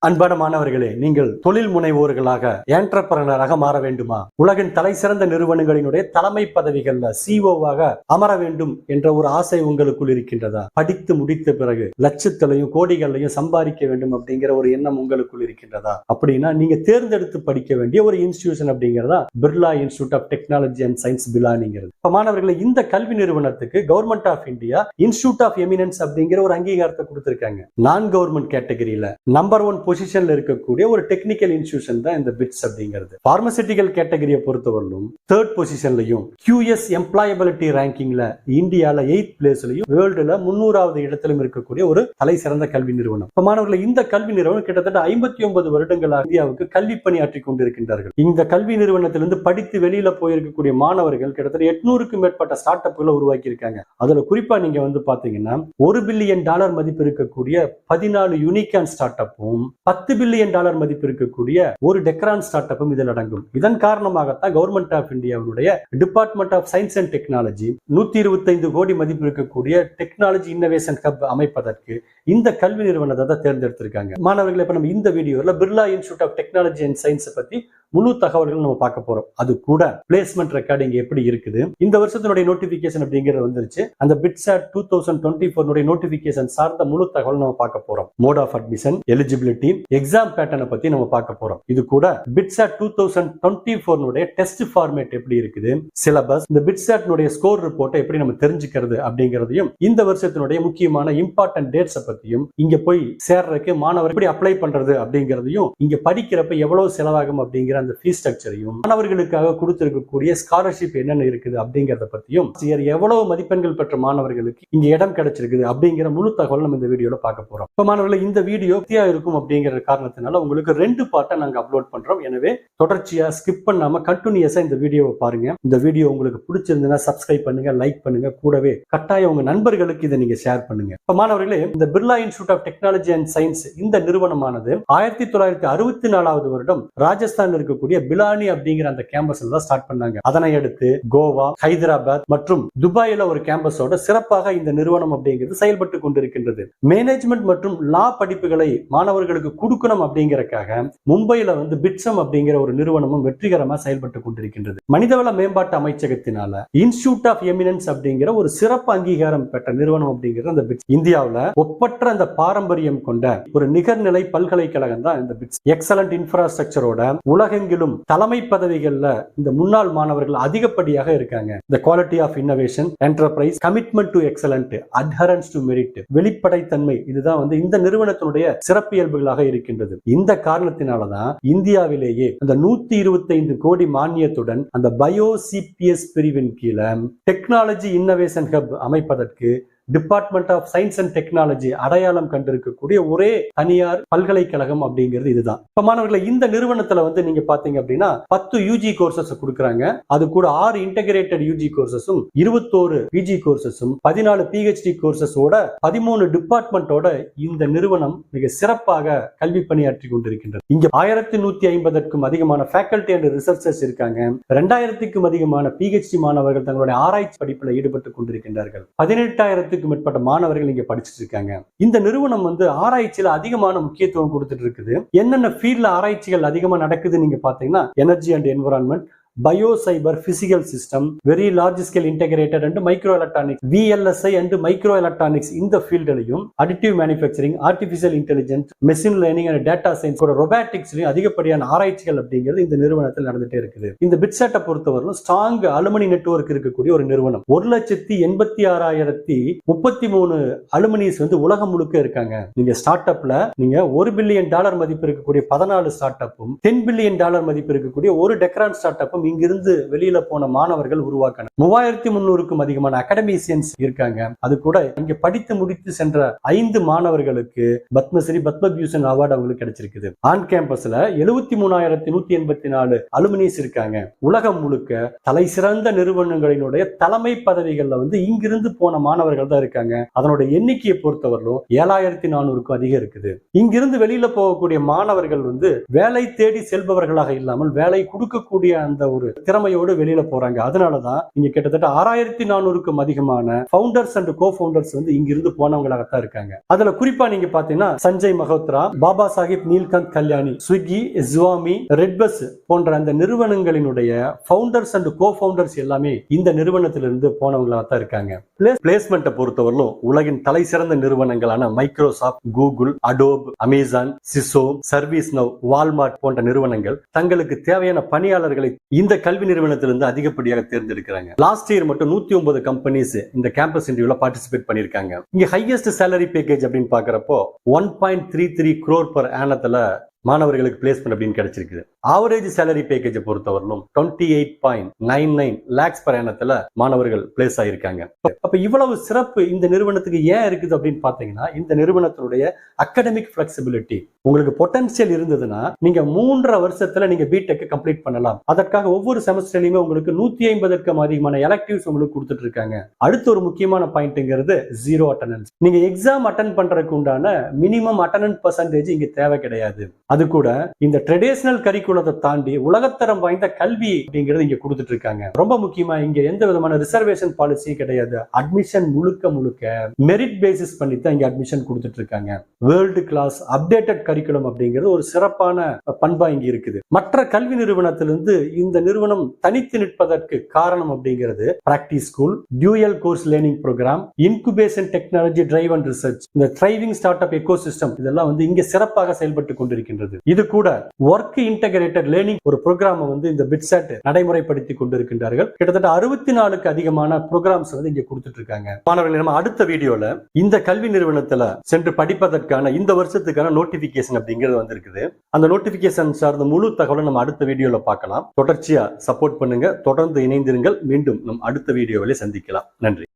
அன்பான மாணவர்களே, நீங்கள் தொழில் முனைவோர்களாக என்டர்பிரனராக மாற வேண்டுமா? உலகின் தலை சிறந்த நிறுவனங்களினுடைய தலைமை பதவிகள்ல சிஓவாக அமர வேண்டும் என்ற ஒரு ஆசை உங்களுக்குள் இருக்கின்றதா? படித்து முடித்த பிறகு லட்சத்திலையும் கோடிகளையும் சம்பாதிக்க வேண்டும் அப்படிங்கிற ஒரு எண்ணம் உங்களுக்குள் இருக்கின்றதா? அப்படின்னா நீங்க தேர்ந்தெடுத்து படிக்க வேண்டிய ஒரு இன்ஸ்டிடியூஷன் அப்படிங்கிறதா Birla institute of technology and science, பிலானிங்கிறது. இப்ப மாணவர்களே, இந்த கல்வி நிறுவனத்துக்கு government of India institute of eminence அப்படிங்கிற ஒரு அங்கீகாரத்தை கொடுத்திருக்காங்க. நான் கவர்மெண்ட் கேட்டகரியில நம்பர் 1 பொசிஷன்ல இருக்கக்கூடிய ஒரு டெக்னிக்கல் இன்ஸ்டிடியூஷன் தான் இந்த பிட்ஸ் அப்படிங்கிறது. பார்மசூட்டிக்கல் கேட்டகரியை பொறுத்தவரையிலும் 3rd பொசிஷன்லயும், QS எம்ப்ளாயபிலிட்டி ரேங்கிங்ல இந்தியால 8th பிளேஸ்லயும், வேர்ல்டுல 300வது இடத்திலும் இருக்கக்கூடிய ஒரு தலை சிறந்த கல்வி நிறுவனம். மாணவர்களை, இந்த கல்வி நிறுவனம் கிட்டத்தட்ட 59 வருடங்களாக இந்தியாவுக்கு கல்வி பணியாற்றி கொண்டிருக்கின்றார்கள். இந்த கல்வி நிறுவனத்திலிருந்து படித்து வெளியில போயிருக்கக்கூடிய மாணவர்கள் கிட்டத்தட்ட 800க்கும் மேற்பட்ட ஸ்டார்ட் அப்களை உருவாக்கி இருக்காங்க. அதுல குறிப்பா நீங்க பாத்தீங்கன்னா $1 பில்லியன் மதிப்பு இருக்கக்கூடிய 14 யூனிகார்ன் ஸ்டார்ட் அப்பும், $10 பில்லியன் மதிப்பு இருக்கக்கூடிய ஒரு டெக்ரான் ஸ்டார்ட் அப்பும் இதில் அடங்கும். இதன் காரணமாகத்தான் கவர்மெண்ட் ஆஃப் இந்தியாவுடைய department of science and technology 125 கோடி மதிப்பு இருக்கக்கூடிய டெக்னாலஜி இன்னோவேஷன் ஹப் அமைப்பதற்கு இந்த கல்வி நிறுவனத்தை தேர்ந்தெடுத்திருக்காங்க. மாணவர்கள், இப்ப நம்ம இந்த வீடியோல Birla institute of technology and science பத்தி முழு தகவல்கள் நம்ம பார்க்க போறோம். அது கூட பிளேஸ்மெண்ட் ரெக்கார்டிங் எப்படி இருக்குது, இந்த வருஷத்தினுடைய நோட்டிபிகேஷன் அப்படிங்கிறது வந்துருச்சு. அந்த பிட்சாட் 2024 நோட்டிபிகேஷன் சார்ந்த முழு தகவல் நம்ம பார்க்க போறோம். Mode of admission, eligibility, exam பேட்டர்னை பத்தி நம்ம பார்க்க போறோம். இது கூட பிட்சாட் 2024 டெஸ்ட் ஃபார்மேட் எப்படி இருக்குது, சிலபஸ், இந்த பிட்சாட் ஸ்கோர் ரிப்போர்ட்டை எப்படி நம்ம தெரிஞ்சுக்கிறது அப்படிங்கிறதையும், இந்த வருஷத்தினுடைய முக்கியமான இம்பார்ட்டன்ட் டேட்ஸ் பத்தியும், இங்க போய் சேர்றதுக்கு மாணவர் எப்படி அப்ளை பண்றது அப்படிங்கிறதையும், இங்க படிக்கிறப்ப எவ்வளவு செலவாகும் அப்படிங்கிற அந்த ஃபீஸ் ஸ்ட்ரக்சரையும், மாணவர்களுக்காக கொடுத்திருக்கக்கூடிய ஸ்காலர்ஷிப் என்னென்ன இருக்குது அப்படிங்கறத பத்தியும், எவ்வளவு மதிப்பெண்கள் பெற்ற மாணவர்களுக்கு இங்க இடம் கிடைச்சிருக்குது அப்படிங்கிற முழு தகவல் நம்ம இந்த வீடியோல பார்க்க போறோம். இப்ப மாணவர்களே, இந்த வீடியோ இருக்கும் அப்படிங்கிற காரணத்தினால உங்களுக்கு 2 பார்ட்டா நாங்க அப்லோட் பண்றோம். எனவே தொடர்ச்சியா ஸ்கிப் பண்ணாம கண்டினியூஸா இந்த வீடியோவை பாருங்க. இந்த வீடியோ உங்களுக்கு பிடிச்சிருந்தா சப்ஸ்கிரைப் பண்ணுங்க, லைக் பண்ணுங்க, கூடவே கட்டாயம் உங்க நண்பர்களுக்கு இதை நீங்க ஷேர் பண்ணுங்க. இப்ப மாணவர்களே, இந்த Birla institute of technology and science இந்த நிறுவனமானது 1964வது வருடம் ராஜஸ்தான் இருக்கக்கூடிய பிலானி அப்படிங்கிற அந்த கேம்பஸ்ல தான் ஸ்டார்ட் பண்ணாங்க. அதனை அடுத்து கோவா, ஹைதராபாத் மற்றும் துபாயில ஒரு கேம்பஸோட சிறப்பாக இந்த நிறுவனம் அப்படிங்கிறது செயல்பட்டு கொண்டிருக்கின்றது. மேனேஜ்மெண்ட் மற்றும் லா படிப்புகளை மாணவர்களுக்கு கொடுக்கணும் அப்படிங்கறக்காக மும்பையில பிட்சம் அப்படிங்கிற ஒரு நிறுவனமும் வெற்றிகரமா செயல்பட்டு கொண்டிருக்கின்றது. மனிதவள மேம்பாட்டு அமைச்சகத்தினால இன்ஸ்டிடியூட் ஆஃப் எமினன்ஸ் அப்படிங்கிற ஒரு சிறப்பு அங்கீகாரம் பெற்ற நிறுவனம் அப்படிங்கிற அந்த பிட்ஸ். இந்தியாவுல ஒப்பற்ற அந்த பாரம்பரியம் கொண்ட ஒரு நிகர்நிலை பல்கலைக்கழகம் தான் இந்த பிட்ஸ். எக்ஸலண்ட் இன்ஃப்ராஸ்ட்ரக்சரோட உலகெங்கிலும் தலைமை பதவிகள்ல இந்த முன்னாள் மாணவர்கள் அதிகப்படியாக இருக்காங்க. இந்த quality of innovation, enterprise, commitment to excellent, adherence to merit, வெளிப்படைத்தன்மை, இதுதான் இந்த நிறுவனத்தினுடைய சிறப்பியல்புகளாக இருக்கின்றது. இந்த காரணத்தினாலதான் இந்தியாவிலேயே அந்த 125 கோடி மானியத்துடன் அந்த பயோ சிபிஎஸ் பிரிவின் கீழே டெக்னாலஜி இன்னோவேஷன் ஹப் அமைப்பதற்கு department of science and technology அடையாளம் கண்டிருக்கக்கூடிய ஒரே தனியார் பல்கலைக்கழகம் அப்படிங்கிறது இதுதான். இப்ப மாணவர்களை, இந்த நிறுவனத்துல நீங்க பாத்தீங்க அப்படின்னா 10 யூஜி கோர்சஸ் கொடுக்கறாங்க. அது கூட 6 இன்டகிரேட்டட் யூஜி கோர்சஸும், 21 பிஜி கோர்சஸும், 14 பிஹெச்டி கோர்சஸோட 13 டிபார்ட்மெண்டோட இந்த நிறுவனம் மிக சிறப்பாக கல்வி பணியாற்றி கொண்டிருக்கின்றது. இங்க 1150க்கும் அதிகமான ஃபேக்கல்டி அண்ட் ரிசர்ச்சர்ஸ் இருக்காங்க. 2000க்கும் அதிகமான பிஹெச்டி மாணவர்கள் தங்களுடைய ஆராய்ச்சி படிப்புல ஈடுபட்டு கொண்டிருக்கின்றார்கள். 18,000க்கும் மேற்பட்ட மாணவர்கள் இங்க படிச்சுட்டு இருக்காங்க. இந்த நிறுவனம் ஆராய்ச்சியில அதிகமான முக்கியத்துவம் கொடுத்துட்டு இருக்குது. என்னென்ன ஃபீல்ட்ல ஆராய்ச்சிகள் அதிகமா நடக்குது நீங்க பாத்தீங்கன்னா, energy and environment, bio cyber physical system, very large scale integrated and micro electronics, VLSI and micro electronics, இந்த ஃபீல்ட்லயும் additive manufacturing, artificial intelligence, machine learning and data science, ரொபாட்டிக்ஸ்லயும் அதிகப்படியான ஆராய்ச்சிகள் அப்படிங்கிறது இந்த நிறுவனத்தில் நடந்துட்டே இருக்குது. இந்த பிட்சாட்டை பொறுத்தவரை ஸ்ட்ராங் அலுமினி நெட்வொர்க் இருக்கக்கூடிய ஒரு நிறுவனம். 1,86,033 அலுமினிஸ் உலகம் முழுக்க இருக்காங்க. நீங்க ஸ்டார்ட் அப்ல நீங்க $1 பில்லியன் மதிப்பு இருக்கக்கூடிய 14 ஸ்டார்ட் அப்பும், $10 பில்லியன் மதிப்பு இருக்கக்கூடிய ஒரு டெக்ரான் ஸ்டார்ட் அப்பும் இங்கிருந்து வெளியில போன மாணவர்கள் உருவாக்கணும். 3300க்கும் அதிகமான அகாடமிசியன்ஸ் இருக்காங்க. அது கூட இங்க படித்து முடித்து சென்ற 5 மாணவர்களுக்கு பத்மஸ்ரீ, பத்மபூஷன் அவார்டு அவங்களுக்கு கிடைச்சிருக்குது. ஆன் கேம்பஸ்ல 73,184 அலுமினிஸ் இருக்காங்க. உலகம் முழுக்க தலை சிறந்த நிறுவனங்களினுடைய தலைமை பதவிகள்ல இங்கிருந்து போன மாணவர்கள் தான் இருக்காங்க. அதனுடைய எண்ணிக்கையை பொறுத்தவரையிலும் 7,400க்கும் அதிகம் இருக்குது. இங்கிருந்து வெளியில போகக்கூடிய மாணவர்கள் வேலை தேடி செல்பவர்களாக இல்லாமல் வேலை கொடுக்கக்கூடிய அந்த ஒரு திறமையோடு வெளியில போறாங்க. அதனாலதான் இங்க கிட்டத்தட்ட 6400க்கும் அதிகமான ஃபவுண்டர்ஸ் அண்ட் கோ ஃபவுண்டர்ஸ் வந்து இங்கிருந்து போனவங்களாகத்தான் இருக்காங்க. அதுல குறிப்பா நீங்க பாத்தீங்கன்னா சஞ்சய் மல்ஹோத்ரா, பாபா சாஹிப் நீல்கந்த் கல்யாணி, ஸ்விக்கி, ஜுவாமி, ரெட்பஸ் போன்ற அந்த நிறுவனங்களினுடைய ஃபவுண்டர்ஸ் அண்ட் கோ ஃபவுண்டர்ஸ் எல்லாமே இந்த நிறுவனத்திலிருந்து போனவங்களாகத்தான் இருக்காங்க. பிளேஸ்மெண்ட்டை பொறுத்தவரையிலும் உலகின் தலை சிறந்த நிறுவனங்களான Microsoft, Google, Adobe, Amazon, Cisco, service now, Walmart போன்ற நிறுவனங்கள் தங்களுக்கு தேவையான பணியாளர்களை இந்த கல்வி நிறுவனத்திலிருந்து அதிகப்படியாக தேர்ந்தெடுக்கிறாங்க. லாஸ்ட் இயர் மட்டும் 109 கம்பெனிஸ் இந்த கேம்பஸ் இன்டர்வியூல பார்ட்டிசிபேட் பண்ணிருக்காங்க. இங்க ஹையஸ்ட் சேலரி பேக்கேஜ் அப்படின்னு பாக்குறப்போ 1.33 crore per annum மாணவர்களுக்கு பிளேஸ்மெண்ட் அப்படின்னு கிடைச்சிருக்கு. ஆவரேஜ் சேலரி பேக்கேஜ் பொறுத்தவரையிலும் 28.99 lakhs per annum மாணவர்கள் பிளேஸ் ஆயிருக்காங்க. அப்ப இவ்வளவு சிறப்பு இந்த நிறுவனத்துக்கு ஏன் இருக்குது அப்படின்னு பாத்தீங்கன்னா, இந்த நிறுவனத்தினுடைய அகாடமிக் பிளெக்சிபிலிட்டி. உங்களுக்கு பொட்டன்சியல் இருந்ததுன்னா நீங்க 3.5 வருஷத்துல நீங்க பிடெக் கம்ப்ளீட் பண்ணலாம். அதற்காக ஒவ்வொரு செமஸ்டர்லயுமே உங்களுக்கு 150க்கும் அதிகமான எலக்டிவ்ஸ் உங்களுக்கு கொடுத்துட்டு இருக்காங்க. அடுத்த ஒரு முக்கியமான பாயிண்ட்ங்கிறது ஜீரோ அட்டெண்டன்ஸ். நீங்க எக்ஸாம் அட்டெண்ட் பண்றதுக்கு உண்டான மினிமம் அட்டெண்டன்ஸ் பர்சன்டேஜ் இங்க தேவை கிடையாது. அது கூட இந்த ட்ரெடிஷனல் கரிக்குலத்தை தாண்டி உலகத்தரம் வாய்ந்த கல்வி அப்படிங்கிறது இங்க கொடுத்துட்டு இருக்காங்க. ரொம்ப முக்கியமா இங்க எந்த விதமான ரிசர்வேஷன் பாலிசியும் கிடையாது. அட்மிஷன் முழுக்க மெரிட் பேசிஸ் பண்ணி தான் இங்க அட்மிஷன் கொடுத்துட்டு இருக்காங்க. வேர்ல்டு கிளாஸ் அப்டேட்டட் கரிக்குலம் அப்படிங்கிறது ஒரு சிறப்பான பண்பா இங்க இருக்குது. மற்ற கல்வி நிறுவனத்திலிருந்து இந்த நிறுவனம் தனித்து நிற்பதற்கு காரணம் அப்படிங்கிறது practice school, dual course learning programme, incubation technology drive and research, இந்த ட்ரைவிங் ஸ்டார்ட் அப் எக்கோசிஸ்டம் இதெல்லாம் வந்து இங்க சிறப்பாக செயல்பட்டு கொண்டிருக்கின்றது. இது கூட ஒர்க் இன்டகிரேட்டட் லேர்னிங் ஒரு புரோகிராம் வந்து இந்த பிட்சாட் நடைமுறைப்படுத்தி கொண்டிருக்கின்றார்கள். கிட்டத்தட்ட 64க்கு அதிகமான புரோகிராம்ஸ் வந்து இங்க கொடுத்துட்டு இருக்காங்க. மாணவர்கள், நம்ம அடுத்த வீடியோல இந்த கல்வி நிறுவனத்துல சென்று படிப்பதற்கான இந்த வருஷத்துக்கான நோட்டிபிகேஷன் அப்படிங்கிறது வந்திருக்குது. அந்த நோட்டிபிகேஷன் சார்ந்த முழு தகவலை நம்ம அடுத்த வீடியோல பார்க்கலாம். தொடர்ச்சியா சப்போர்ட் பண்ணுங்க, தொடர்ந்து இணைந்திருங்கள். மீண்டும் நம் அடுத்த வீடியோவிலே சந்திக்கலாம். நன்றி.